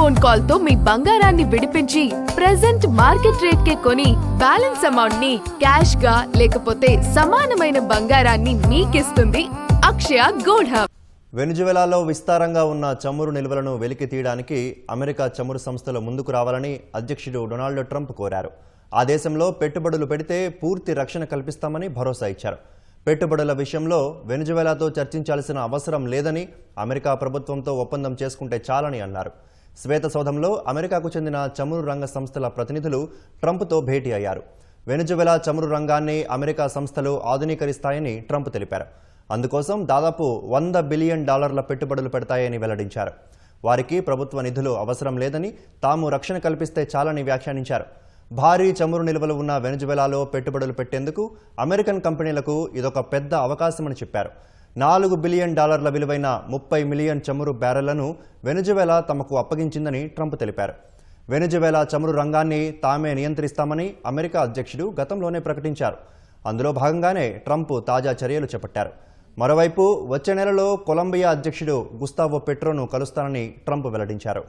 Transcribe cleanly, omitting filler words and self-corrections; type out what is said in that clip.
Phone call తో మీ బంగారాన్ని విడిపించి ప్రెజెంట్ మార్కెట్ రేట్ కే కొని బ్యాలెన్స్ అమౌంట్ ని క్యాష్ గా లేకపోతే సమానమైన బంగారాన్ని మీకిస్తుంది అక్షయ గోల్డ్ హబ్. వెనిజువెలాలో విస్తారంగా ఉన్న చమురు నిల్వలను వెలికి తీయడానికి అమెరికా చమురు సంస్థలు ముందుకు రావాలని అధ్యక్షుడు డొనాల్డ్ ట్రంప్ కోరారు. ఆ దేశంలో పెట్టుబడులు పెడితే పూర్తి రక్షణ కల్పిస్తామని భరోసా ఇచ్చారు. పెట్టుబడుల విషయంలో వెనిజువెలాతో చర్చించాల్సిన అవసరం లేదని, అమెరికా ప్రభుత్వంతో ఒప్పందం చేసుకుంటే చాలని అన్నారు. శ్వేతసౌధంలో అమెరికాకు చెందిన చమురు రంగ సంస్థల ప్రతినిధులు ట్రంప్తో భేటీ అయ్యారు. వెనిజువెలా చమురు రంగాన్ని అమెరికా సంస్థలు ఆధునీకరిస్తాయని ట్రంప్ తెలిపారు. అందుకోసం దాదాపు $100 బిలియన్ పెట్టుబడులు పెడతాయని వెల్లడించారు. వారికి ప్రభుత్వ నిధులు అవసరం లేదని, తాము రక్షణ కల్పిస్తే చాలని వ్యాఖ్యానించారు. భారీ చమురు నిల్వలు ఉన్న వెనిజువెలాలో పెట్టుబడులు పెట్టేందుకు అమెరికన్ కంపెనీలకు ఇదొక పెద్ద అవకాశమని చెప్పారు. $4 బిలియన్ విలువైన 30 మిలియన్ చమురు బ్యారెళ్లను వెనిజువెలా తమకు అప్పగించిందని ట్రంప్ తెలిపారు. వెనిజువెలా చమురు రంగాన్ని తామే నియంత్రిస్తామని అమెరికా అధ్యక్షుడు గతంలోనే ప్రకటించారు. అందులో భాగంగానే ట్రంప్ తాజా చర్యలు చేపట్టారు. మరోవైపు వచ్చే నెలలో కొలంబియా అధ్యక్షుడు గుస్తావో పెట్రోను కలుస్తానని ట్రంప్ వెల్లడించారు.